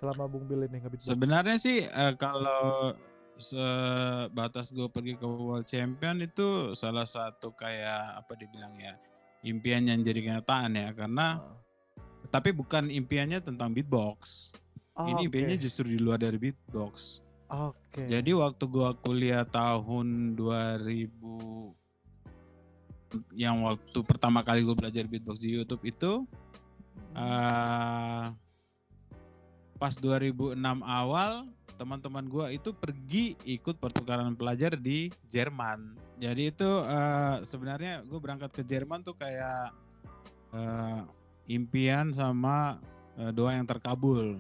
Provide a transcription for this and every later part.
selama Bung Bill ini nge-beatbox? Sebenarnya sih kalau sebatas gue pergi ke World Champion itu salah satu kayak apa dibilang ya, impian yang jadi kenyataan ya, karena Heeh. tapi bukan impiannya tentang beatbox. Ini impiannya Oke. justru di luar dari beatbox. Oke. Jadi waktu gua kuliah tahun 2000, yang waktu pertama kali gue belajar beatbox di YouTube itu pas 2006 awal, teman-teman gue itu pergi ikut pertukaran pelajar di Jerman. Jadi itu sebenarnya gue berangkat ke Jerman tuh kayak impian sama doa yang terkabul.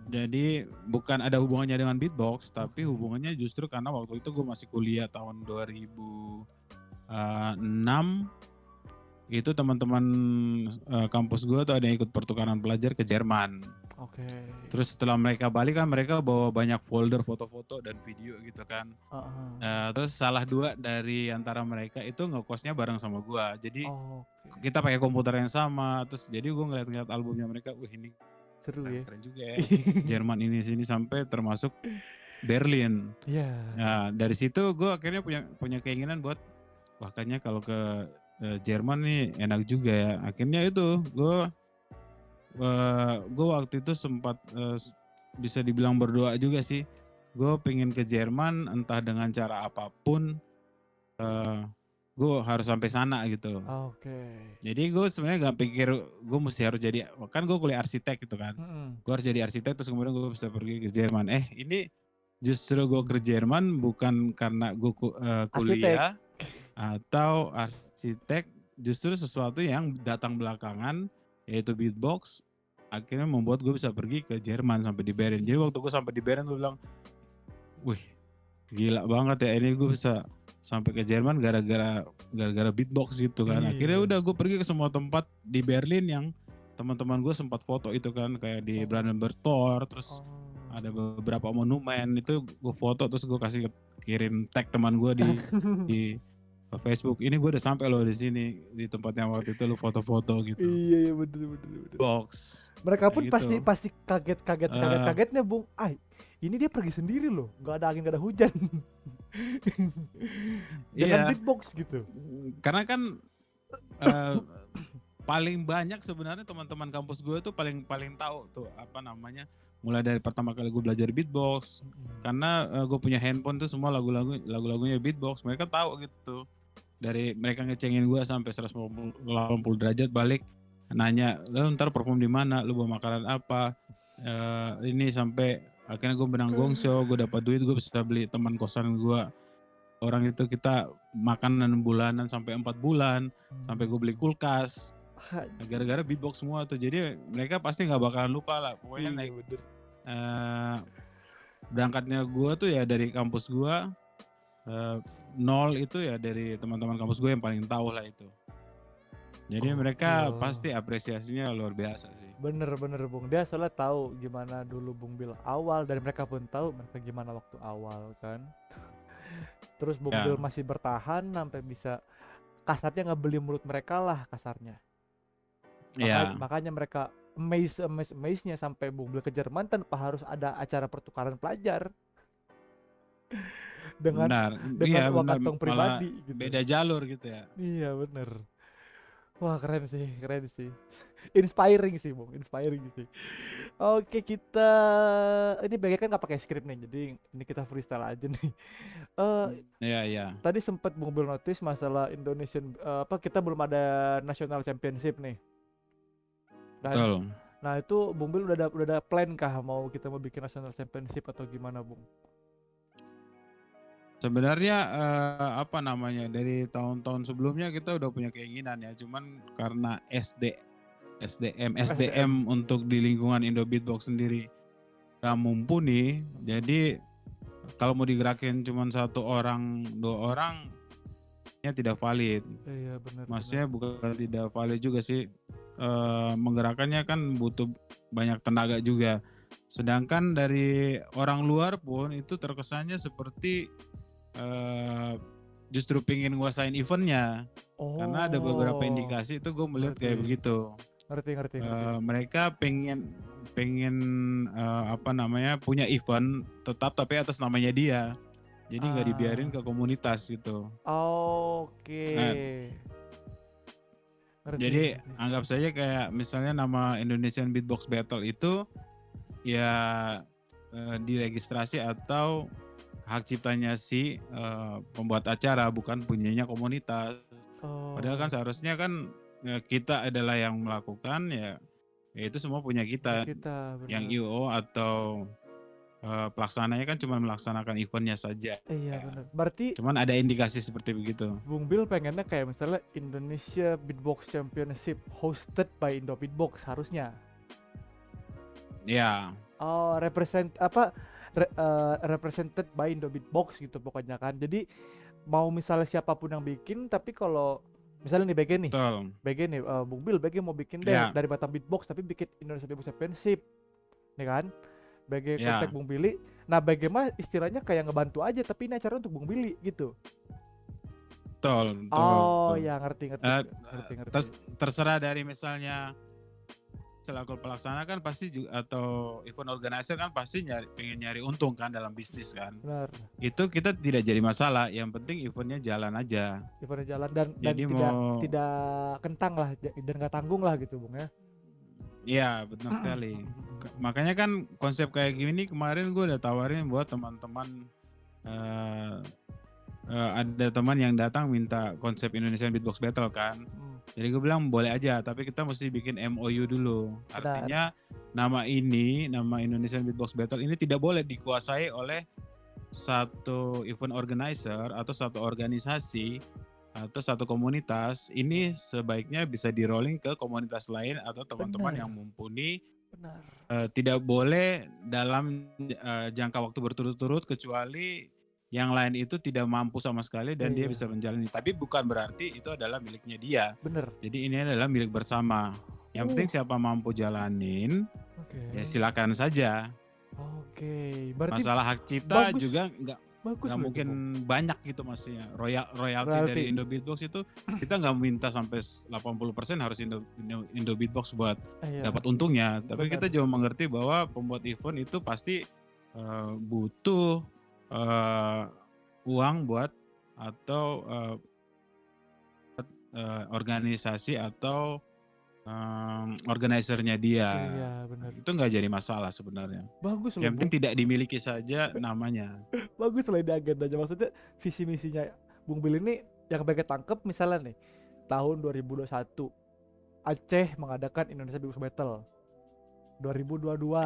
Jadi bukan ada hubungannya dengan beatbox, tapi hubungannya justru karena waktu itu gue masih kuliah tahun 2006. Itu teman-teman kampus gue tuh ada yang ikut pertukaran pelajar ke Jerman. Oke. Terus setelah mereka balik kan mereka bawa banyak folder foto-foto dan video gitu kan. Terus salah dua dari antara mereka itu ngekosnya bareng sama gue. Jadi kita pakai komputer yang sama. Terus jadi gue ngeliat-ngeliat albumnya mereka, wih ini Seru ya. keren juga ya. Jerman ini sini sampai termasuk Berlin. Nah dari situ gue akhirnya punya keinginan buat wah kayaknya kalau ke Jerman nih enak juga ya. Akhirnya itu gue waktu itu sempat bisa dibilang berdoa juga sih. Gue pengen ke Jerman entah dengan cara apapun, gue harus sampai sana gitu. Jadi gue sebenarnya gak pikir gue mesti harus jadi, kan gue kuliah arsitek gitu kan. Gue harus jadi arsitek terus kemudian gue bisa pergi ke Jerman. Ini justru gue ke Jerman bukan karena gue kuliah atau arsitek, justru sesuatu yang datang belakangan yaitu beatbox akhirnya membuat gue bisa pergi ke Jerman sampai di Berlin. Jadi waktu gue sampai di Berlin gue bilang, wih gila banget ya ini gue bisa sampai ke Jerman gara-gara beatbox gitu kan. Akhirnya udah gue pergi ke semua tempat di Berlin yang teman-teman gue sempat foto itu kan, kayak di Brandenburg Tor, terus ada beberapa monumen itu gue foto terus gue kirim tag teman gue di Facebook. Ini gue udah sampai loh di sini di tempat yang waktu itu lu foto-foto gitu. Iya bener. Box. Mereka pun gitu. pasti kagetnya Bung. Ini dia pergi sendiri loh, nggak ada angin, nggak ada hujan. Dengan beatbox gitu. Karena kan paling banyak sebenarnya teman-teman kampus gue tuh paling tahu tuh apa namanya, mulai dari pertama kali gue belajar beatbox, karena gue punya handphone tuh semua lagu-lagunya beatbox, mereka tahu gitu. Dari mereka ngecengin gue sampai 180 derajat balik nanya, lu ntar perform di mana, lu bawa makanan apa, ini sampai akhirnya gue menang gongshow, gue dapat duit, gue bisa beli teman kosan gue. Orang itu kita makanan bulanan sampai 4 bulan, sampai gue beli kulkas. Gara-gara beatbox semua tuh, jadi mereka pasti nggak bakalan lupa lah. Pokoknya naik berangkatnya gue tuh ya dari kampus gue, nol itu ya dari teman-teman kampus gue yang paling tahu lah itu. Jadi mereka pasti apresiasinya luar biasa sih. Bener Bung, dia soalnya tahu gimana dulu Bung Bill awal, dan mereka pun tahu mereka gimana waktu awal kan. Terus Bung Bill masih bertahan sampai bisa kasarnya ngebeli mulut mereka lah kasarnya. Makanya mereka amaze-nya sampai Bung Bill ke Jerman tanpa harus ada acara pertukaran pelajar. dengan uang kantong pribadi gitu. Beda jalur gitu ya. Iya bener. Wah keren sih. Inspiring sih Bung, sih. Oke, kita ini bagian kan nggak pakai skrip nih, jadi ini kita freestyle aja nih. Iya. Tadi sempat Bung Bill notice masalah Indonesian kita belum ada national championship nih. Betul. Nah itu Bung Bill udah ada plan kah mau bikin national championship atau gimana Bung? Sebenarnya apa namanya, dari tahun-tahun sebelumnya kita udah punya keinginan ya, cuman karena SDM untuk di lingkungan Indo Beatbox sendiri gak mumpuni, jadi kalau mau digerakin cuman 1 orang 2 orang ya tidak valid. Iya benar. Maksudnya bukan tidak valid juga sih, menggerakkannya kan butuh banyak tenaga juga. Sedangkan dari orang luar pun itu terkesannya seperti justru pingin nguasain eventnya. Karena ada beberapa indikasi itu gue melihat kayak begitu. Ngerti. Mereka pengen pengen punya event tetap tapi atas namanya dia. Jadi nggak dibiarin ke komunitas gitu. Oke. Nah, Ngerti, jadi ngerti. anggap saja kayak misalnya nama Indonesian Beatbox Battle itu ya diregistrasi atau hak ciptanya si pembuat acara, bukan punyanya komunitas. Padahal kan seharusnya kan kita adalah yang melakukan, ya itu semua punya kita. Yang IO atau pelaksananya kan cuma melaksanakan eventnya saja. Iya benar. Berarti cuman ada indikasi seperti begitu. Bung Bill pengennya kayak misalnya Indonesia Beatbox Championship hosted by Indo Beatbox harusnya. Ya. Oh, represented by Indo Beatbox gitu pokoknya kan. Jadi mau misalnya siapapun yang bikin, tapi kalau misalnya nih BG nih, Bung Bill BG mau bikin deh dari Batam Beatbox tapi bikin Indonesia Beatbox Championship, nih kan? BG kontak Bung Billy. Nah BG mah istilahnya kayak ngebantu aja, tapi ini acara untuk Bung Billy gitu. Betul. Oh ya ngerti. Terserah dari misalnya selaku pelaksana kan pasti juga, atau event organizer kan pasti pengen nyari untung kan dalam bisnis kan. Benar. Itu kita tidak jadi masalah, yang penting eventnya jalan aja. Eventnya jalan dan tidak kentang lah dan nggak tanggung lah gitu Bung ya. Iya benar sekali. Makanya kan konsep kayak gini kemarin gue udah tawarin buat teman-teman. Ada teman yang datang minta konsep Indonesian Beatbox Battle kan. Jadi gue bilang boleh aja, tapi kita mesti bikin MOU dulu. Artinya nama Indonesian Beatbox Battle ini tidak boleh dikuasai oleh satu event organizer atau satu organisasi atau satu komunitas. Ini sebaiknya bisa di rolling ke komunitas lain atau teman-teman yang mumpuni. Tidak boleh dalam jangka waktu berturut-turut kecuali yang lain itu tidak mampu sama sekali dan dia bisa menjalani. Tapi bukan berarti itu adalah miliknya dia. Bener. Jadi ini adalah milik bersama. Yang penting siapa mampu jalanin, ya silakan saja. Berarti masalah hak cipta juga nggak mungkin banyak gitu maksudnya. Royalti dari Indo Beatbox itu kita nggak minta sampai 80% harus Indo Beatbox buat dapat untungnya. Tapi kita juga mengerti bahwa pembuat event itu pasti butuh uang buat atau organisasi atau organizernya dia. Iya, benar. Itu nggak jadi masalah sebenarnya. Bagus loh. Yang penting tidak dimiliki saja namanya. Bagus loh ini agendanya. Maksudnya visi misinya Bung Bill ini yang bagai tangkep misalnya nih tahun 2021 Aceh mengadakan Indonesia Beatbox Battle. 2022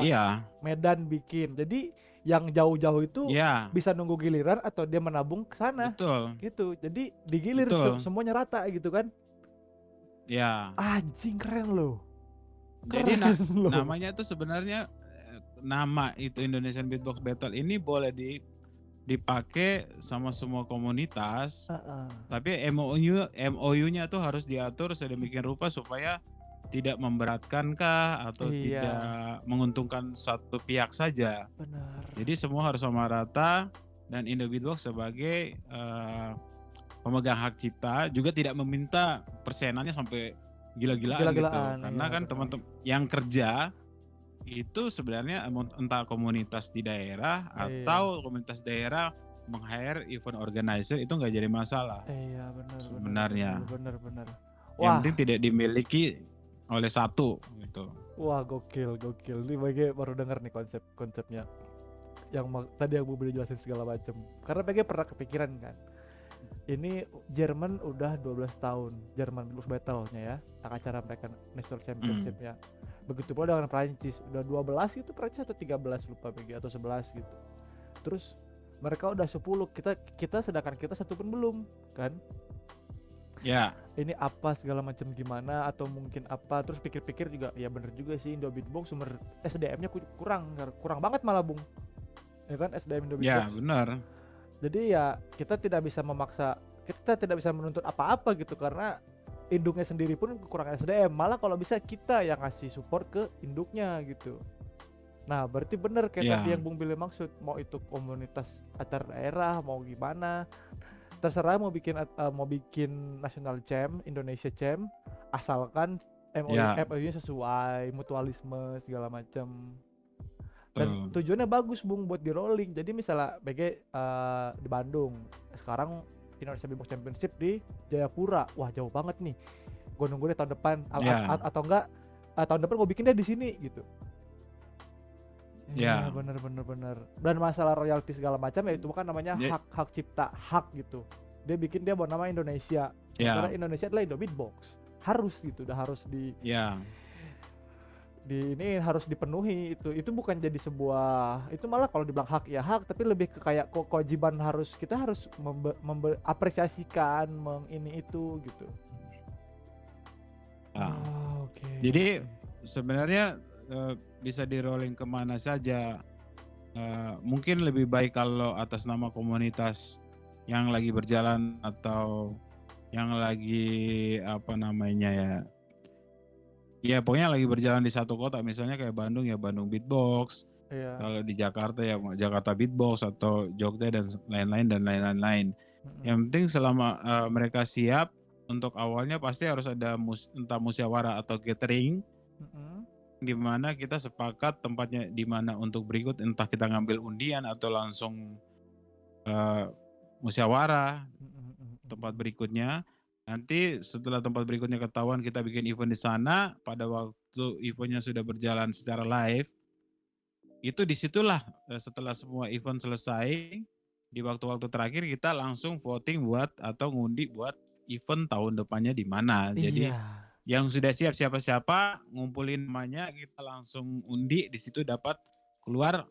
Medan bikin. Jadi yang jauh-jauh itu bisa nunggu giliran atau dia menabung ke sana. Betul. Gitu. Jadi digilir semuanya rata gitu kan. Ya. Anjing keren loh. Jadi namanya tuh sebenarnya nama itu Indonesian Beatbox Battle ini boleh dipakai sama semua komunitas. Tapi MOU-nya tuh harus diatur sedemikian rupa supaya tidak memberatkan kah atau tidak menguntungkan satu pihak saja. Benar. Jadi semua harus sama rata dan Indo Beatbox sebagai pemegang hak cipta juga tidak meminta persenannya sampai gila-gilaan gitu. Karena kan teman-teman yang kerja itu sebenarnya entah komunitas di daerah atau komunitas daerah meng-hire event organizer itu nggak jadi masalah. Iya benar. Sebenarnya. Benar. Yang penting tidak dimiliki oleh satu gitu. Wah gokil. Ini BG baru dengar nih konsepnya. Yang tadi yang boleh jelasin segala macam. Karena BG pernah kepikiran kan. Ini Jerman udah 12 tahun Jerman Beatbox Battle-nya ya, acara mereka National Championship ya. Begitu pula dengan Prancis, udah 12 itu Prancis atau 13 lupa BG atau 11 gitu. Terus mereka udah 10, kita sedangkan kita satu pun belum kan. Ya. Ini apa segala macam gimana atau mungkin apa, terus pikir-pikir juga ya bener juga sih Indo Beatbox sumber SDM-nya kurang banget malah Bung. Ya kan SDM Indo Beatbox. Ya benar. Jadi ya kita tidak bisa menuntut apa-apa gitu karena induknya sendiri pun kekurangan SDM. Malah kalau bisa kita yang ngasih support ke induknya gitu. Nah berarti bener kayak tadi yang Bung Billy maksud, mau itu komunitas acara daerah mau gimana terserah, mau bikin national champ, Indonesia champ, asalkan Ya, MOU-nya sesuai, mutualisme segala macam. Dan betul. tujuannya bagus Bung buat di rolling. Jadi misalnya BG di Bandung, sekarang Indonesia Beatbox Championship di Jayapura. Wah, jauh banget nih. Gue nunggu deh tahun depan Ya, atau enggak tahun depan gue bikin deh di sini gitu. Iya, ya. bener. Dan masalah royalti segala macam ya itu kan namanya Ja- hak cipta, hak gitu. Dia bikin dia buat nama Indonesia. Sementara Ya, Indonesia adalah Indo Beatbox. Harus gitu, udah harus ya. di ini harus dipenuhi itu bukan jadi sebuah itu malah kalau dibilang hak ya hak tapi lebih ke kayak kewajiban harus kita harus apresiasikan ini itu gitu. Ah. Oke. Jadi sebenarnya bisa di rolling kemana saja. Mungkin lebih baik kalau atas nama komunitas yang lagi berjalan atau yang lagi apa namanya ya. Ya pokoknya lagi berjalan di satu kota, misalnya kayak Bandung ya Bandung Beatbox. Iya. Kalau di Jakarta ya Jakarta Beatbox atau Jogja dan lain-lain. Yang Mm-mm. penting selama mereka siap, untuk awalnya pasti harus ada entah musyawarah atau gathering Mm-mm. di mana kita sepakat tempatnya di mana untuk berikut, entah kita ngambil undian atau langsung musyawarah tempat Mm-mm. berikutnya. Nanti setelah tempat berikutnya ketahuan kita bikin event di sana, pada waktu eventnya sudah berjalan secara live, itu disitulah setelah semua event selesai, di waktu-waktu terakhir kita langsung voting buat atau ngundi buat event tahun depannya di mana. Jadi Iya. yang sudah siap siapa-siapa ngumpulin namanya, kita langsung undi, di situ dapat keluar,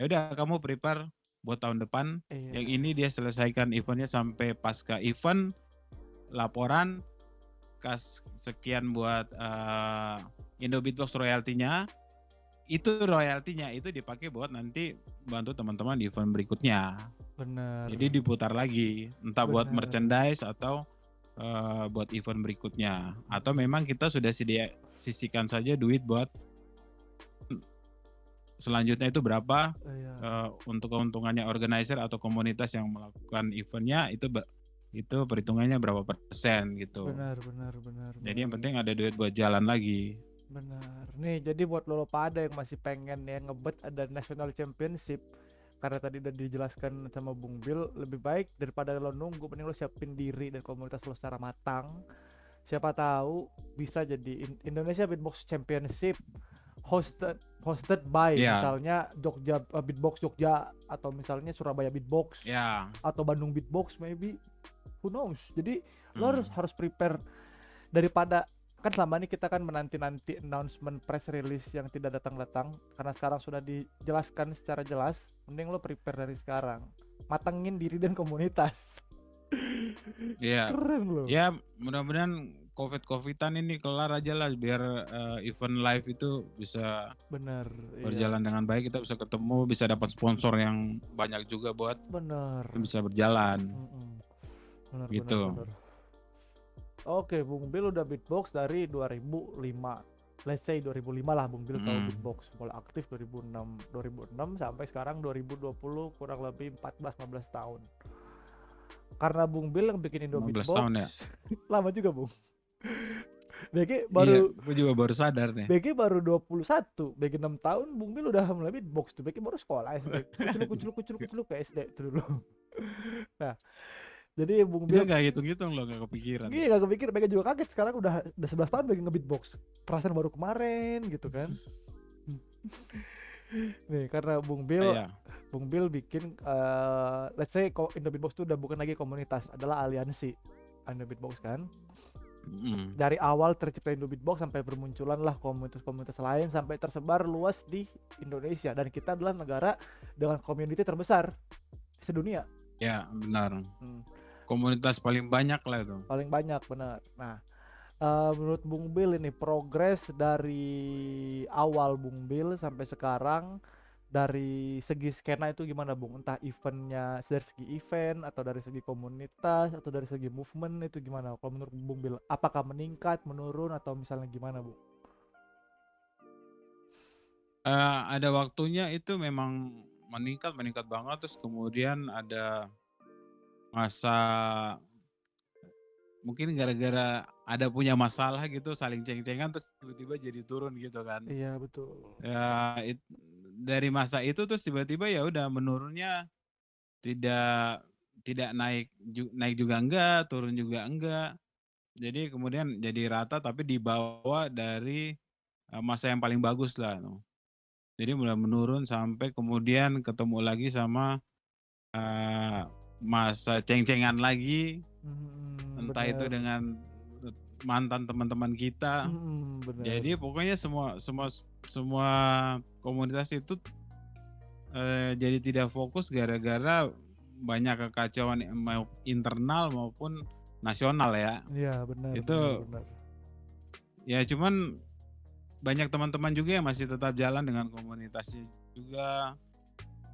ya udah kamu prepare buat tahun depan. Yang Iya. ini dia selesaikan eventnya sampai pasca event, laporan kas sekian buat Indo Beatbox royaltinya. Itu royaltinya itu dipakai buat nanti bantu teman-teman di event berikutnya. Bener. Jadi diputar lagi, entah buat Bener. merchandise atau buat event berikutnya. Atau memang kita sudah sisihkan saja duit buat selanjutnya itu berapa, Iya. untuk keuntungannya organizer atau komunitas yang melakukan eventnya, itu perhitungannya berapa persen gitu. Benar. Jadi yang penting ada duit buat jalan lagi. Benar. Nih, jadi buat lo pada yang masih pengen ya ngebet ada National Championship, karena tadi udah dijelaskan sama Bung Bill, lebih baik daripada lo nunggu, mending lo siapin diri dan komunitas lo secara matang. Siapa tahu bisa jadi Indonesia Beatbox Championship hosted hosted by Iya, misalnya Jogja Beatbox Jogja, atau misalnya Surabaya Beatbox, ya. atau Bandung Beatbox maybe. Who knows? Jadi lo harus Hmm. harus prepare daripada kan selama ini kita kan menanti-nanti announcement press release yang tidak datang-datang, karena sekarang sudah dijelaskan secara jelas. Mending lo prepare dari sekarang, matengin diri dan komunitas. Iya. Keren lo. Ya mudah-mudahan COVID-an ini kelar aja lah, biar event live itu bisa Bener. Iya. berjalan dengan baik, kita bisa ketemu, bisa dapat sponsor yang banyak juga buat Bener. bisa berjalan gitu. Bener. Oke, Bung Bill udah beatbox dari 2005. Let's say 2005 lah Bung Bill tahu Mm. beatbox. Mulai aktif 2006 sampai sekarang 2020, kurang lebih 14-15 tahun. Karena Bung Bill yang bikin Indo 15 Beatbox, tahun ya. lama juga Bung. BG Iya, baru gue juga baru sadar nih. BG baru 21, BG 6 tahun, Bung Bill udah mulai beatbox tuh. BG baru sekolah SD. Kuculuk ke SD tuh dulu. Nah, jadi Bung Dia Bill nggak hitung-hitung loh, nggak kepikiran. iya, gak kepikir, mereka juga kaget sekarang udah 11 tahun lagi nge-beatbox. Perasaan baru kemarin gitu kan. Nih, karena Iya. Bung Bill bikin let's say Indo Beatbox itu udah bukan lagi komunitas, adalah aliansi Indo Beatbox kan. Dari awal tercipta Indo Beatbox sampai bermunculan lah komunitas-komunitas lain sampai tersebar luas di Indonesia, dan kita adalah negara dengan community terbesar sedunia. Ya, benar. Komunitas paling banyak lah itu. Paling banyak, benar. Nah, menurut Bung Bill ini progres dari awal Bung Bill sampai sekarang dari segi skena itu gimana Bung? Entah eventnya dari segi event atau dari segi komunitas atau dari segi movement itu gimana? Kalau menurut Bung Bill, apakah meningkat, menurun, atau misalnya gimana Bung? Ada waktunya itu memang meningkat banget, terus kemudian ada masa mungkin gara-gara ada punya masalah gitu, saling ceng-cengan terus tiba-tiba jadi turun gitu kan. Iya, betul. Ya dari masa itu terus tiba-tiba ya udah menurunnya tidak tidak naik juga enggak, turun juga enggak. Jadi kemudian jadi rata tapi di bawah dari, masa yang paling bagus lah no. Jadi mulai menurun sampai kemudian ketemu lagi sama, eee, masa ceng-cengan lagi, entah itu Bener. dengan mantan teman-teman kita. Bener. Jadi pokoknya semua semua semua komunitas itu, jadi tidak fokus gara-gara banyak kekacauan mau internal maupun nasional ya. Iya, benar benar Itu benar. ya cuman banyak teman-teman juga yang masih tetap jalan dengan komunitasnya juga,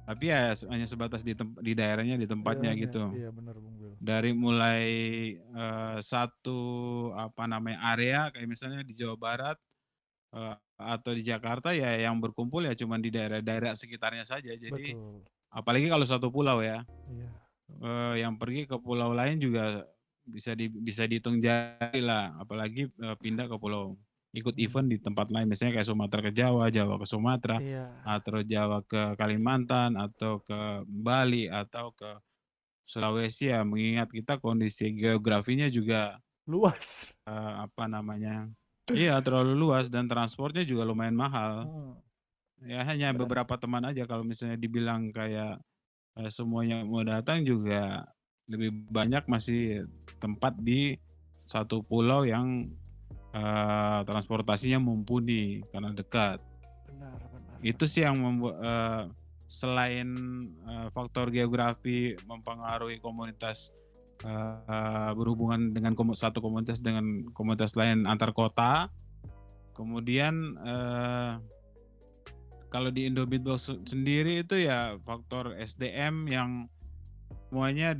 tapi ya hanya sebatas di daerahnya, di tempatnya Daerahnya, gitu. iya benar Bung Bil. Dari mulai, satu apa namanya, area kayak misalnya di Jawa Barat, atau di Jakarta ya yang berkumpul ya cuman di daerah-daerah sekitarnya saja. Jadi Betul. apalagi kalau satu pulau ya, Iya. yang pergi ke pulau lain juga bisa dihitung jari lah, apalagi, pindah ke pulau ikut Mhm. event di tempat lain, misalnya kayak Sumatera ke Jawa, Jawa ke Sumatera, Iya. atau Jawa ke Kalimantan, atau ke Bali, atau ke Sulawesi ya, mengingat kita kondisi geografinya juga, Luas. apa namanya, iya terlalu luas dan transportnya juga lumayan mahal. Mhm. Ya hanya Benar. beberapa teman aja kalau misalnya dibilang kayak, semuanya mau datang juga lebih banyak masih tempat di satu pulau yang, transportasinya mumpuni karena dekat. Benar benar Itu benar. sih yang selain, faktor geografi mempengaruhi komunitas, berhubungan dengan satu komunitas dengan komunitas lain antar kota, kemudian, kalau di Indo Beatbox sendiri itu ya faktor SDM yang semuanya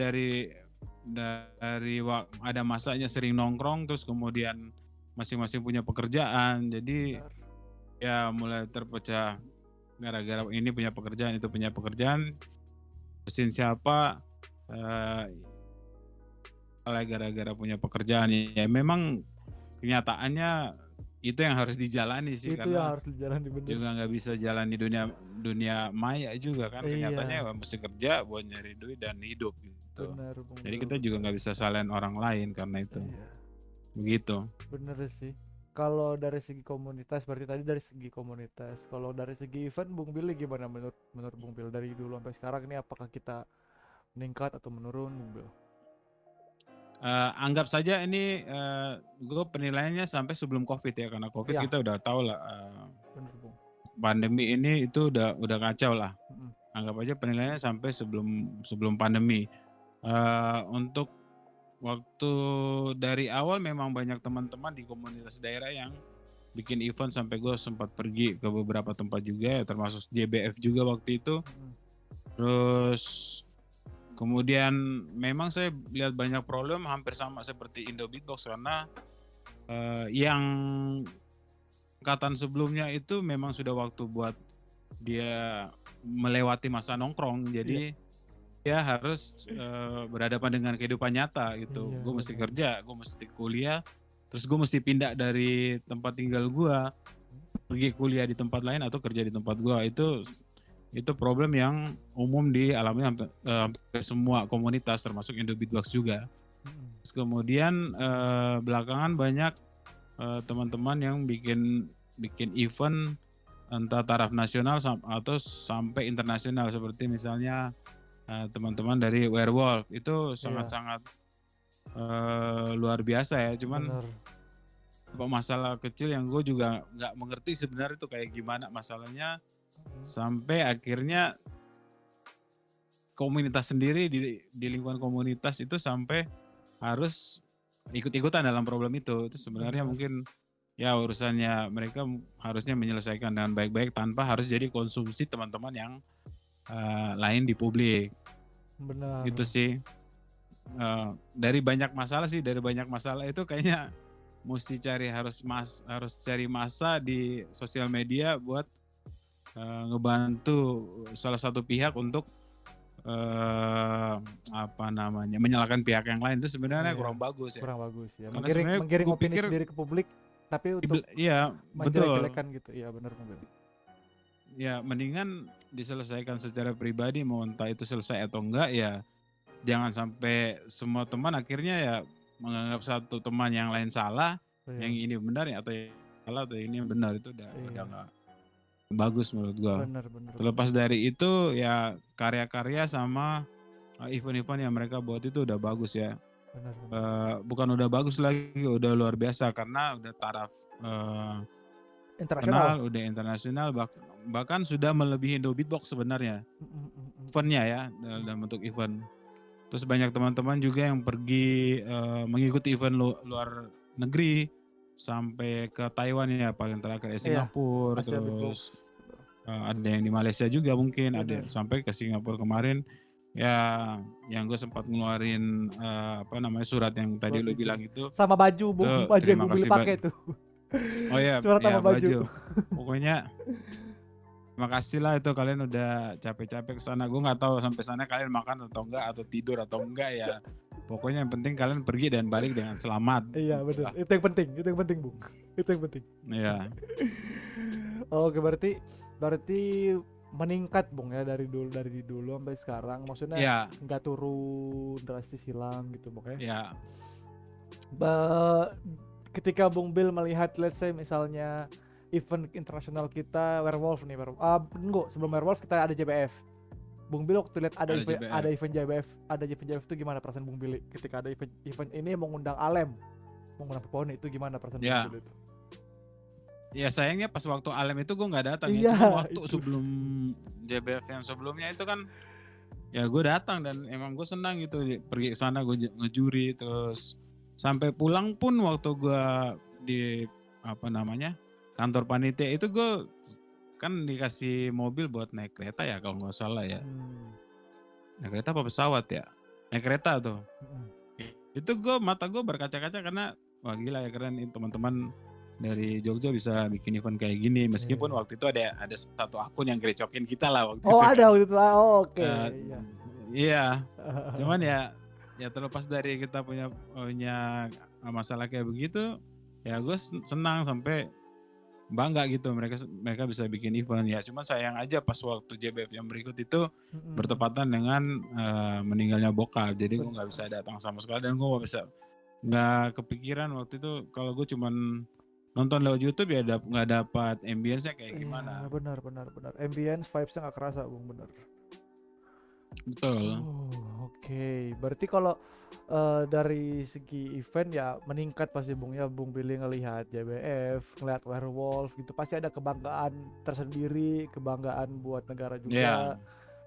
ada masanya sering nongkrong, terus kemudian masing-masing punya pekerjaan. Jadi Benar. ya mulai terpecah gara-gara ini punya pekerjaan, itu punya pekerjaan, mesin siapa, eee, gara-gara punya pekerjaan. Ya memang kenyataannya itu yang harus dijalani sih Itu yang karena harus dijalani, bener. juga nggak bisa jalan di dunia dunia maya juga kan, kenyataannya Iya, ya mesti kerja buat nyari duit dan hidup gitu. benar Bung Jadi Bil, kita juga bener. nggak bisa salahin orang lain karena itu, Iya, begitu. bener sih. Kalau dari segi komunitas, berarti tadi dari segi komunitas. Kalau dari segi event, Bung Billy gimana menurut menurut Bung Bil dari dulu sampai sekarang ini apakah kita meningkat atau menurun, Bung Bil? Anggap saja ini, gue penilaiannya sampai sebelum Covid ya, karena Covid Iya, kita udah tahu lah, bener Bung. pandemi ini itu udah kacau lah. Mm-mm. Anggap aja penilaiannya sampai sebelum sebelum pandemi. Untuk waktu dari awal memang banyak teman-teman di komunitas daerah yang bikin event sampai gue sempat pergi ke beberapa tempat juga ya, termasuk JBF juga waktu itu. Mm-mm. Terus kemudian memang saya lihat banyak problem hampir sama seperti Indo Beatbox karena, yang angkatan sebelumnya itu memang sudah waktu buat dia melewati masa nongkrong. Iya, Jadi dia harus, berhadapan dengan kehidupan nyata gitu. iya Gue mesti benar. kerja, gue mesti kuliah, terus gue mesti pindah dari tempat tinggal gue, pergi kuliah di tempat lain atau kerja di tempat gue. Itu problem yang umum dialami hampir semua komunitas termasuk Indo Beatbox juga. Mm-mm. Terus kemudian, belakangan banyak, teman-teman yang bikin bikin event entah taraf nasional atau sampai internasional seperti misalnya, teman-teman dari Werewolf itu Iya, sangat-sangat, luar biasa ya, cuman bener. masalah kecil yang gue juga nggak mengerti sebenarnya itu kayak gimana masalahnya, Mm. sampai akhirnya komunitas sendiri di lingkungan komunitas itu sampai harus ikut-ikutan dalam problem itu sebenarnya Bener, mungkin ya urusannya mereka harusnya menyelesaikan dengan baik-baik tanpa harus jadi konsumsi teman-teman yang, lain di publik, benar. itu sih. Dari banyak masalah itu kayaknya mesti harus cari masa di sosial media buat, ngebantu salah satu pihak untuk, eh apa namanya, menyalahkan pihak yang lain itu sebenarnya Iya, kurang bagus ya. kurang bagus ya. Karena Menggiring sebenarnya menggiring gue opini pikir sendiri ke publik, tapi untuk iya betul. menjelek-jelekan gitu. Iya benar Bung Bill. Ya mendingan diselesaikan secara pribadi, mau entah itu selesai atau enggak ya. Jangan sampai semua teman akhirnya ya menganggap satu teman yang lain salah, yang Iya, ini benar ya, atau yang salah atau ini yang benar, itu udah iya. nggak bagus menurut gua. Benar benar benar. Terlepas dari itu ya karya-karya sama event-event yang mereka buat itu udah bagus ya. Benar benar. Bukan udah bagus lagi, udah luar biasa karena udah taraf Internasional. kenal, udah internasional, bahkan sudah melebihi Indo Beatbox sebenarnya. Eventnya ya, dalam bentuk event. Terus banyak teman-teman juga yang pergi mengikuti event luar negeri sampai ke Taiwan ya, paling terakhir Iya, Singapura, Asia Beatbox. terus ada yang di Malaysia juga mungkin, ada Benar. yang sampai ke Singapura kemarin. Ya, yang gue sempat ngeluarin apa namanya, surat yang tadi Buat lu izin. bilang itu. Sama baju, Bung, Tuh, baju yang terima Bung Bill kasih pakai tuh. Oh ya, Surat sama ya baju. baju. Pokoknya terima kasih lah itu kalian udah capek-capek ke sana. Gue nggak tahu sampai sana kalian makan atau enggak, atau tidur atau enggak ya. Pokoknya yang penting kalian pergi dan balik dengan selamat. Iya benar. Itu yang penting, Bung. Itu yang penting. Iya. Oke, berarti meningkat Bung ya dari dulu sampai sekarang. Maksudnya Iya. nggak turun drastis hilang gitu Bung ya. Iya. Ketika Bung Bill melihat let's say misalnya event internasional kita Werewolf nih, enggak, sebelum Werewolf kita ada JBF. Bung Bill waktu lihat ada event JBF itu gimana perasaan Bung Bill ketika ada event ini mengundang Alem, mengundang Peponi, itu gimana perasaan Bung Bill itu? Ya sayangnya pas waktu Alem itu gue nggak datang Iya, ya. Cuma waktu itu. sebelum JBF yang sebelumnya itu kan ya gue datang dan emang gue senang gitu pergi ke sana, gue ngejuri, terus sampai pulang pun waktu gue di apa namanya kantor panitia itu gue kan dikasih mobil buat naik kereta ya kalau nggak salah ya. Naik kereta apa pesawat ya? Naik kereta tuh. Itu mata gue berkaca-kaca karena wah gila ya, keren ini teman-teman dari Jogja bisa bikin event kayak gini, meskipun waktu itu ada satu akun yang gerecokin kita lah waktu itu. Oh ada waktu itu, oke. Iya. Cuman ya terlepas dari kita punya masalah kayak begitu, ya gue senang sampai bangga gitu mereka bisa bikin event ya. Cuma sayang aja pas waktu JBF yang berikut itu bertepatan dengan meninggalnya bokap, jadi gue nggak bisa datang sama sekali dan gue nggak kepikiran waktu itu kalau gue cuman nonton lewat YouTube ya nggak dapat ambience-nya kayak gimana. Benar. Ambience vibes-nya nggak kerasa Bung, benar. Betul. Oke. Berarti kalau dari segi event ya meningkat pasti Bung ya. Bung Billy ngelihat JBF, ngelihat Werewolf gitu, pasti ada kebanggaan tersendiri, kebanggaan buat negara juga.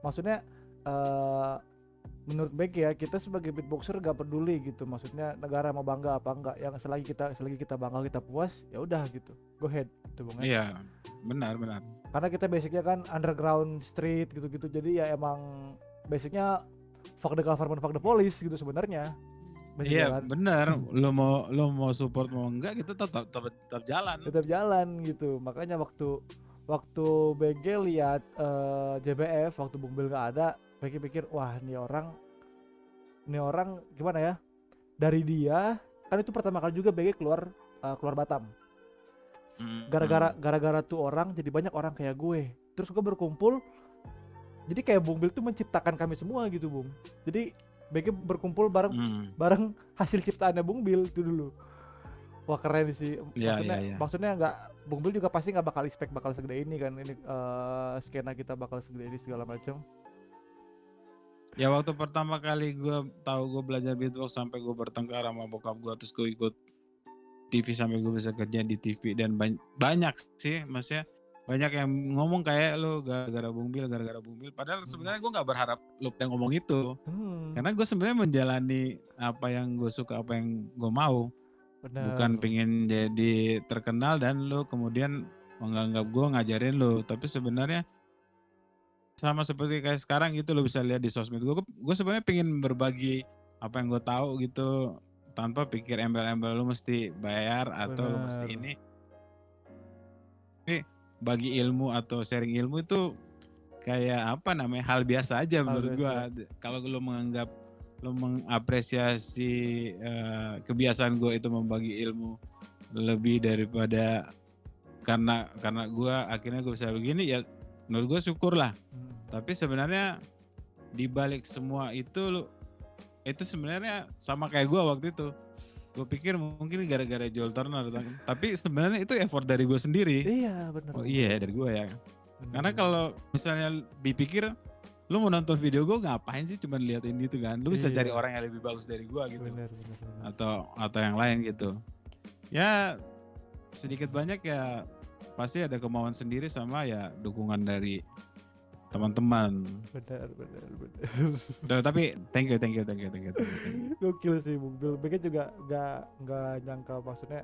Maksudnya menurut Becky ya, kita sebagai beatboxer gak peduli gitu, maksudnya negara mau bangga apa enggak, yang selagi kita bangga, kita puas, ya udah gitu, go ahead gitu Bung ya. Iya, benar. Karena kita basicnya kan underground street gitu-gitu, jadi ya emang basicnya fuck the government, fuck the police gitu sebenarnya. Iya kan? Benar, lo mau support mau enggak kita tetap jalan. Tetap jalan gitu, makanya waktu BG lihat JBF, waktu Bung Bill gak ada, Becky pikir wah ini orang gimana ya, dari dia kan itu pertama kali juga BG keluar Batam, gara-gara tuh orang jadi banyak orang kayak gue, terus gue berkumpul, jadi kayak Bung Bill tuh menciptakan kami semua gitu Bung, jadi BG berkumpul bareng hasil ciptaannya Bung Bill itu dulu. Wah keren sih, maksudnya nggak, Bung Bill juga pasti nggak bakal expect bakal segede ini kan, ini skena kita bakal segede ini segala macam. Ya waktu pertama kali gue belajar beatbox sampai gue bertengkar sama bokap gue, terus gue ikut TV sampai gue bisa kerja di TV, dan banyak sih, maksudnya banyak yang ngomong kayak lo gara-gara Bung Bill, padahal sebenarnya gue nggak berharap lo yang ngomong itu, karena gue sebenarnya menjalani apa yang gue suka, apa yang gue mau. Bukan pengen jadi terkenal dan lo kemudian menganggap gue ngajarin lo, tapi sebenarnya sama seperti kayak sekarang gitu, lo bisa lihat di sosmed gue sebenarnya pengen berbagi apa yang gue tahu gitu, tanpa pikir embel-embel lo mesti bayar atau lo mesti ini. Bagi ilmu atau sharing ilmu itu kayak apa namanya, hal biasa aja Hal menurut gua. biasa. Kalau lu mengapresiasi kebiasaan gua itu membagi ilmu lebih daripada karena gua akhirnya gua bisa begini, ya menurut gua syukurlah. Tapi sebenarnya di balik semua itu sebenarnya sama kayak gua waktu itu. Gue pikir mungkin gara-gara Joel Turner, tapi sebenarnya itu effort dari gue sendiri. Iya, bener. Oh iya, dari gue ya. Karena kalau misalnya dipikir, lu mau nonton video gue ngapain sih cuma liatin gitu kan? Lu bisa cari orang yang lebih bagus dari gue gitu. Bener. Atau yang lain gitu. Ya sedikit banyak ya pasti ada kemauan sendiri sama ya dukungan dari teman-teman. Benar. Tapi thank you. Gokil sih Bung Bil. BG juga nggak nyangka, maksudnya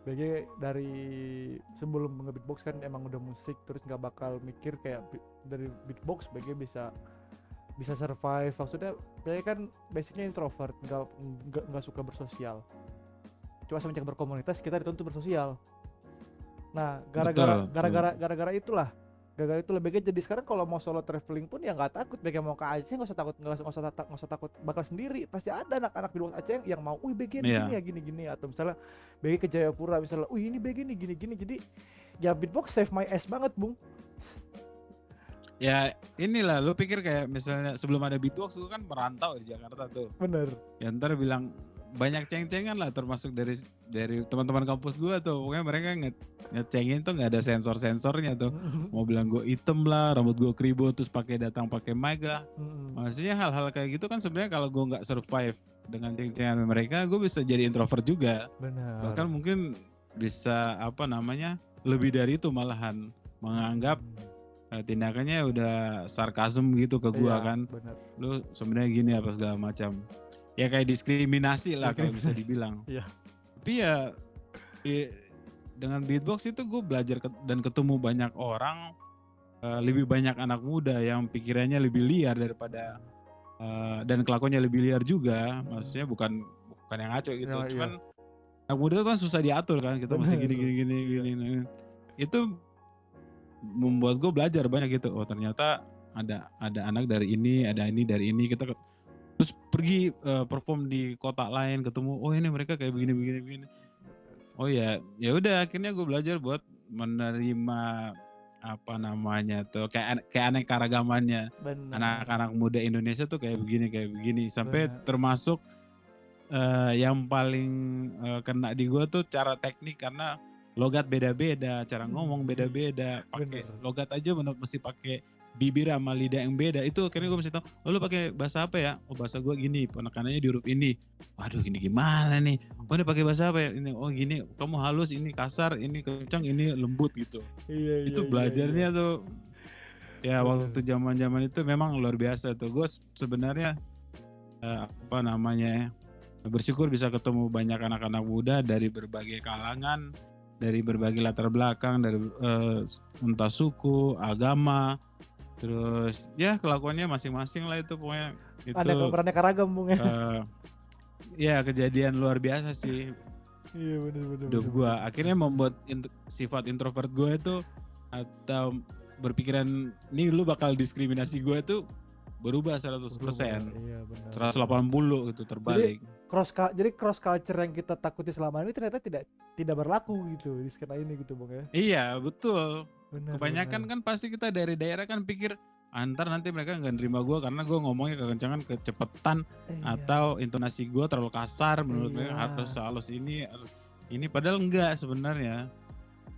BG dari sebelum nge-beatbox kan emang udah musik, terus nggak bakal mikir kayak dari beatbox BG bisa survive. Maksudnya BG kan basicnya introvert, nggak suka bersosial. Cuma semenjak berkomunitas kita dituntut bersosial. Nah, gara-gara itulah. Gara-gara itu lebih jadi sekarang kalau mau solo traveling pun ya nggak takut. BG mau ke Aceh nggak usah takut bakal sendiri. Pasti ada anak-anak di luar Aceh yang mau, BG di sini ya gini-gini, atau misalnya BG ke Jayapura misalnya, ini BG nih gini-gini. Jadi ya beatbox save my ass banget, Bung. Ya inilah, lu pikir kayak misalnya sebelum ada beatbox gue kan merantau di Jakarta tuh. Bener. Ya ntar bilang banyak ceng-cengan lah, termasuk dari teman-teman kampus gue tuh. Pokoknya mereka ngecengin tuh nggak ada sensor-sensornya tuh. Mau bilang gue item lah, rambut gue kribo, terus datang pakai mic lah. Maksudnya hal-hal kayak gitu kan sebenarnya kalau gue nggak survive dengan ceng-cengan mereka, gue bisa jadi introvert juga. Benar. Bahkan mungkin bisa lebih dari itu, malahan menganggap tindakannya udah sarkasm gitu ke gua kan. Bener. Lu sebenarnya gini apa segala macam. Ya kayak diskriminasi lah kalau bisa dibilang. Iya. Tapi ya dengan beatbox itu gue belajar dan ketemu banyak orang, lebih banyak anak muda yang pikirannya lebih liar daripada dan kelakuannya lebih liar juga. Maksudnya bukan yang ngaco gitu. Ya, cuman anak muda kan susah diatur kan, kita masih gini. Itu membuat gue belajar banyak gitu. Oh ternyata ada anak dari ini, ada ini dari ini. Kita terus pergi perform di kota lain, ketemu, oh ini mereka kayak begini. Oh ya udah akhirnya gue belajar buat menerima apa namanya tuh kayak keanekaragamannya. Anak-anak muda Indonesia tuh kayak begini. Sampai termasuk yang paling kena di gue tuh cara teknik, karena logat beda-beda, cara ngomong beda-beda, pakai logat aja mesti pakai bibir sama lidah yang beda. Itu akhirnya gue mesti tahu, oh lu pakai bahasa apa ya? Oh bahasa gue gini, penekanannya di huruf ini. Waduh ini gimana nih? Oh ini pakai bahasa apa ya? Ini oh gini, kamu halus, ini kasar, ini kencang, ini lembut gitu. Itu belajarnya tuh ya waktu zaman-zaman itu memang luar biasa tuh. Gue sebenarnya bersyukur bisa ketemu banyak anak-anak muda dari berbagai kalangan, dari berbagai latar belakang, dari entah suku, agama, terus ya kelakuannya masing-masing lah itu pokoknya. Itu ada beraneka ragam Bung ya. Ya kejadian luar biasa sih. Iya benar. Hidup gue akhirnya membuat sifat introvert gue itu, atau berpikiran nih lu bakal diskriminasi gue itu berubah 100%. Iya, 180 gitu terbalik. Jadi cross culture yang kita takuti selama ini ternyata tidak berlaku gitu di skena ini gitu Bung ya. Iya betul. Kebanyakan kan pasti kita dari daerah kan pikir antar nanti mereka nggak nerima gue karena gue ngomongnya kekencangan, kecepetan, atau intonasi gue terlalu kasar menurut mereka, harus halus ini padahal enggak sebenarnya.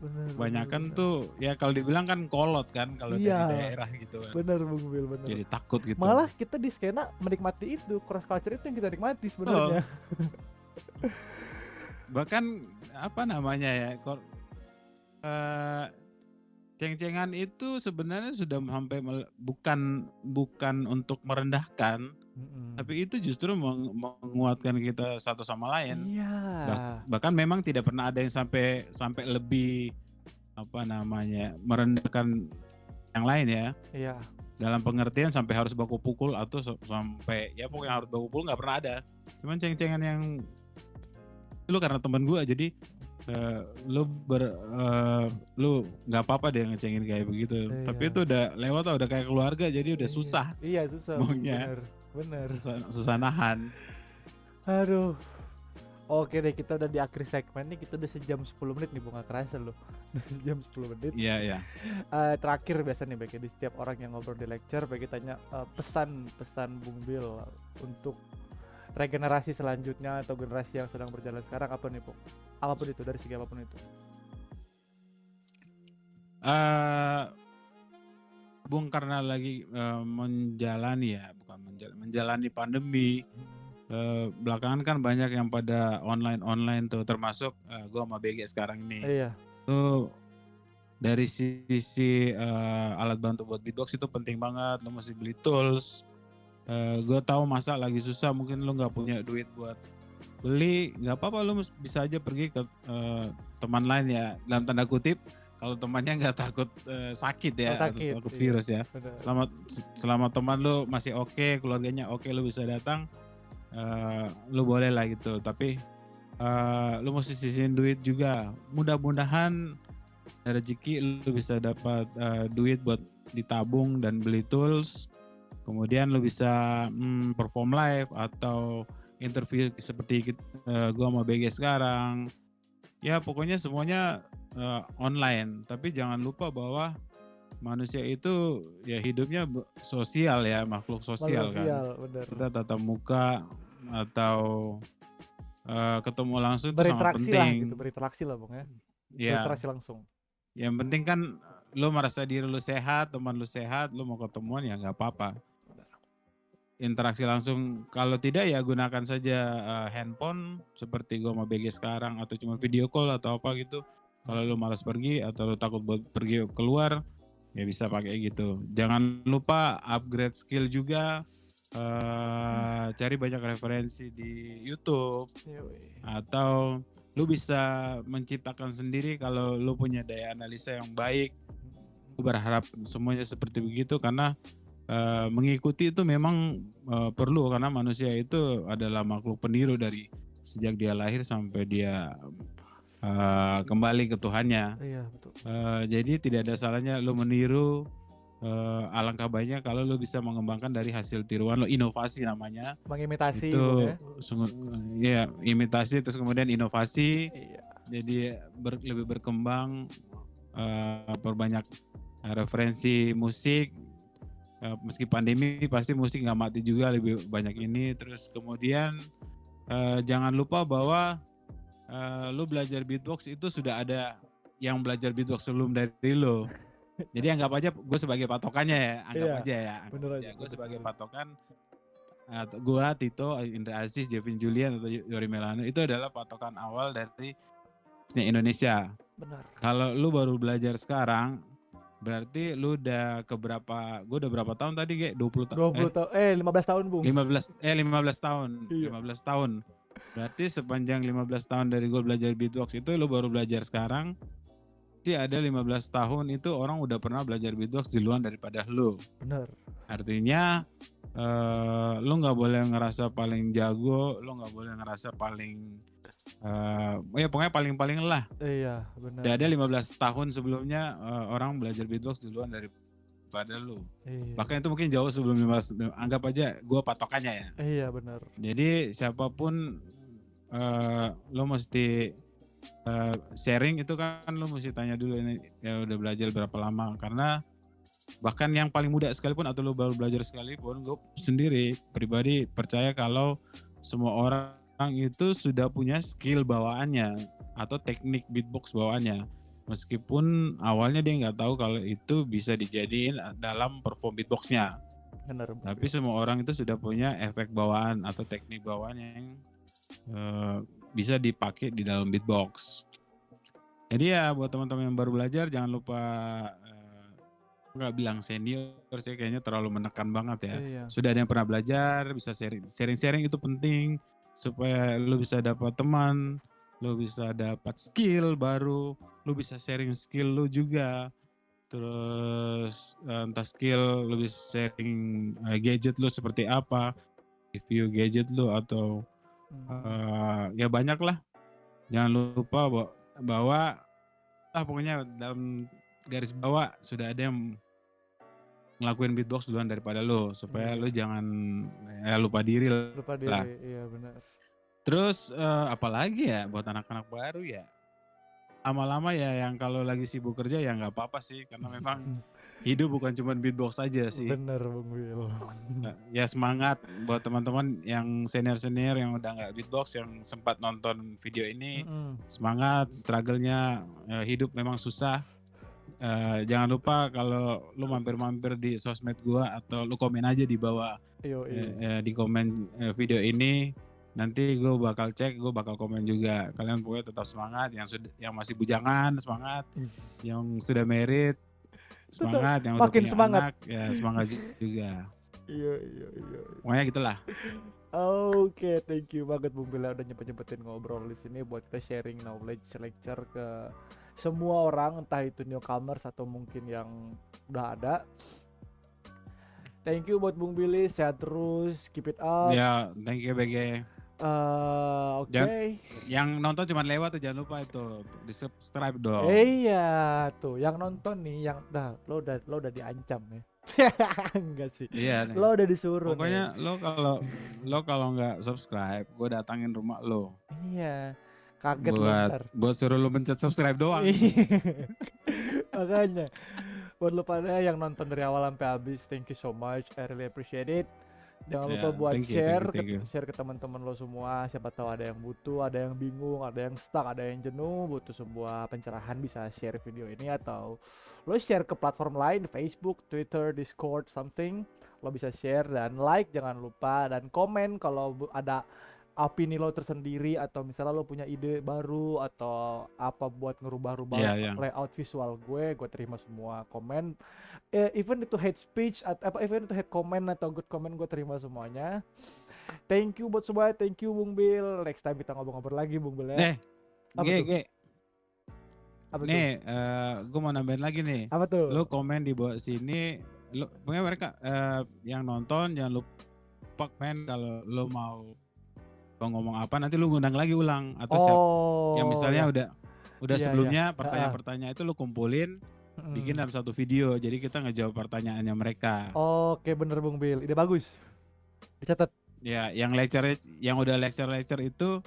Kebanyakan tuh ya kalau dibilang kan kolot kan kalau dari daerah gitu kan. Bener Bung Bil, bener. Jadi takut gitu. Malah kita di skena menikmati itu, cross culture itu yang kita nikmati sebenarnya. Bahkan apa namanya ya, ceng-cengan itu sebenarnya sudah sampai bukan untuk merendahkan, tapi itu justru menguatkan kita satu sama lain. Iya. Bahkan memang tidak pernah ada yang sampai lebih merendahkan yang lain ya. Iya. Dalam pengertian sampai harus baku pukul atau sampai ya pokoknya harus baku pukul nggak pernah ada. Cuman ceng-cengan yang lu karena teman gue jadi Lu nggak apa-apa deh ngecengin kayak begitu. Tapi Iya. itu udah lewat udah kayak keluarga jadi udah Iya. susah Iya susah Bung, maunya. bener. Bener. Susah nahan. Aduh. Oke deh, kita udah di akhir segmen nih, kita udah sejam 10 menit nih, Bung, gak kerasa loh. Udah sejam 10 menit. Iya, iya. Terakhir biasa nih, Bagi, di setiap orang yang ngobrol di lecture, Bagi tanya pesan Bung Bill untuk regenerasi selanjutnya atau generasi yang sedang berjalan sekarang apa nih, Bung? Apapun itu, dari segi apapun itu. Bung karena lagi menjalani pandemi. Belakangan kan banyak yang pada online tuh, termasuk gue sama BG sekarang ini. Iya. Tuh dari sisi alat bantu buat beatbox itu penting banget. Lo mesti beli tools. Gue tahu masa lagi susah, mungkin lo nggak punya duit buat beli, nggak apa-apa, lo bisa aja pergi ke teman lain ya, dalam tanda kutip. Kalau temannya nggak takut sakit ya, atau takut virus ya. Selama teman lo masih oke, keluarganya oke, lo bisa datang. Lu boleh lah gitu, tapi lu mesti sisihin duit juga. Mudah-mudahan rezeki lu bisa dapat duit buat ditabung dan beli tools. Kemudian lu bisa perform live atau interview seperti gua sama BG sekarang. Ya pokoknya semuanya online, tapi jangan lupa bahwa manusia itu ya hidupnya sosial ya, makhluk sosial kan. Bener. Kita tatap muka atau ketemu langsung itu sangat Berinteraksi lah penting. gitu, berinteraksi lah Bung ya. Ya. Berinteraksi langsung. Yang penting kan lu merasa diri lu sehat, teman lu sehat, lu mau ketemuan ya nggak apa-apa. Interaksi langsung, kalau tidak ya gunakan saja handphone seperti gua sama BG sekarang, atau cuma video call atau apa gitu. Kalau lu malas pergi atau lu takut buat pergi keluar, ya bisa pakai gitu. Jangan lupa upgrade skill juga. Cari banyak referensi di YouTube. Atau lu bisa menciptakan sendiri kalau lu punya daya analisa yang baik. Lu berharap semuanya seperti begitu, karena mengikuti itu memang perlu, karena manusia itu adalah makhluk peniru dari sejak dia lahir sampai dia kembali ke Tuhannya. Iya, betul. Jadi tidak ada salahnya lu meniru. Alangkah baiknya kalau lu bisa mengembangkan dari hasil tiruan lo, inovasi namanya. Mengimitasi itu ya. Imitasi terus kemudian inovasi. Iya. Jadi lebih berkembang, perbanyak referensi musik. Meski pandemi pasti musik nggak mati juga, lebih banyak ini. Terus kemudian jangan lupa bahwa lu belajar beatbox itu sudah ada yang belajar beatbox sebelum dari lo. Jadi anggap aja gue sebagai patokannya ya, gue sebagai patokan. Gue, Tito, Indra Aziz, Jevin Julian atau Yori Melano itu adalah patokan awal dari Indonesia. Benar. Kalau lu baru belajar sekarang, berarti lu udah gue udah berapa tahun tadi, Ge? 15 tahun, Bung. 15 tahun. Iya. 15 tahun. Berarti sepanjang 15 tahun dari gue belajar beatbox itu, lu baru belajar sekarang. Jadi ada 15 tahun itu orang udah pernah belajar beatbox duluan daripada lu. Benar. Artinya lu nggak boleh ngerasa paling jago, lu nggak boleh ngerasa paling ya pokoknya paling lah. Iya, benar. Udah ada 15 tahun sebelumnya orang belajar beatbox duluan daripada lu. Iya. Bahkan itu mungkin jauh sebelum 15, anggap aja gue patokannya ya. Iya, benar. Jadi siapapun lu mesti sharing itu kan, lu mesti tanya dulu ini ya udah belajar berapa lama, karena bahkan yang paling muda sekalipun atau lu baru belajar sekalipun, gue sendiri pribadi percaya kalau semua orang itu sudah punya skill bawaannya atau teknik beatbox bawaannya, meskipun awalnya dia nggak tahu kalau itu bisa dijadiin dalam perform beatboxnya. Benar. Tapi semua orang itu sudah punya efek bawaan atau teknik bawaan yang bisa dipakai di dalam beatbox. Jadi ya buat teman-teman yang baru belajar, jangan lupa, nggak bilang senior sih, kayaknya terlalu menekan banget ya. Iya. Sudah ada yang pernah belajar, bisa sharing itu penting supaya lu bisa dapat teman, lu bisa dapat skill baru, lu bisa sharing skill lu juga. Terus entah skill lu bisa sharing gadget lu seperti apa, review gadget lu atau ya banyak lah. Jangan lupa bahwa bahwa pokoknya dalam garis bawah sudah ada yang ngelakuin beatbox duluan daripada lo, supaya lo jangan lupa diri Lupa lah. diri, iya benar. Terus apalagi ya buat anak-anak baru ya, lama-lama ya yang kalau lagi sibuk kerja ya nggak apa-apa sih, karena memang hidup bukan cuma beatbox aja sih. Bener Bung Will. Ya semangat buat teman-teman yang senior-senior yang udah nggak beatbox, yang sempat nonton video ini, semangat, struggle-nya, hidup memang susah. Jangan lupa kalau lu mampir-mampir di sosmed gua atau lu komen aja di bawah di komen video ini, nanti gue bakal cek, gue bakal komen juga. Kalian pokoknya tetap semangat, yang masih bujangan semangat, yang sudah married semangat, yang udah makin punya semangat. anak ya semangat juga. Iya. Pokoknya gitulah. Oke, thank you banget Bung Bila udah nyempetin ngobrol di sini buat kita sharing knowledge lecture ke semua orang, entah itu newcomers atau mungkin yang udah ada. Thank you buat Bung Billy, sehat terus, keep it up. Ya, thank you BG. Oke. Yang nonton cuma lewat tuh, jangan lupa itu di subscribe dong. Iya tuh, yang nonton nih, yang lo udah diancam nih. Enggak sih. Iya nih. Lo udah disuruh. Pokoknya nih. lo kalau nggak subscribe, gue datangin rumah lo. Iya. Kaget buat suruh lo mencet subscribe doang. Makanya buat lo pada yang nonton dari awal sampai habis, thank you so much, I really appreciate it. Jangan lupa buat share ke teman-teman lo semua, siapa tahu ada yang butuh, ada yang bingung, ada yang stuck, ada yang jenuh, butuh sebuah pencerahan, bisa share video ini atau lo share ke platform lain, Facebook, Twitter, Discord, something. Lo bisa share dan like, jangan lupa, dan komen kalau ada opini lo tersendiri atau misalnya lo punya ide baru atau apa buat ngerubah-rubah layout visual gue terima semua komen, even itu hate speech atau even itu hate comment atau good comment, gue terima semuanya. Thank you buat semua, thank you Bung Bill, next time kita ngobrol-ngobrol lagi Bung Bill ya. Nih, gue mau nambahin lagi nih. Apa tuh? Lo komen di bawah sini, lo pokoknya mereka yang nonton jangan lupa komen kalau lo mau ngomong apa, nanti lu ngundang lagi ulang atau yang misalnya udah sebelumnya pertanyaan-pertanyaan itu lu kumpulin, bikin dalam satu video, jadi kita ngejawab pertanyaannya mereka. Oke, bener Bung Bill, ide bagus, dicatat. Ya, yang udah lecture itu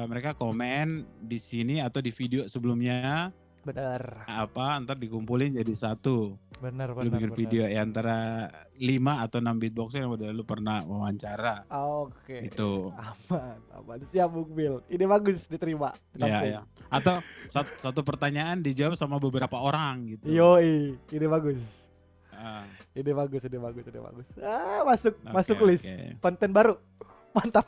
mereka komen di sini atau di video sebelumnya. Bener. Ntar dikumpulin jadi satu. Bener. Lu bikin video ya antara 5 atau 6 beatboxer yang udah lu pernah wawancara. Oke. Itu. Aman. Siap Bung Bill. Ini bagus, diterima. Ya. Atau satu pertanyaan dijawab sama beberapa orang gitu. Yoi, ini bagus. Ini bagus. Masuk list. Konten baru. Mantap.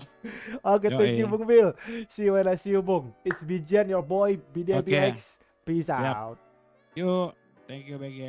Oke, thank you Bung Bill. See you when I see you Bung. It's Bijan, your boy, BDBX. Peace out. Yuk, thank you BG.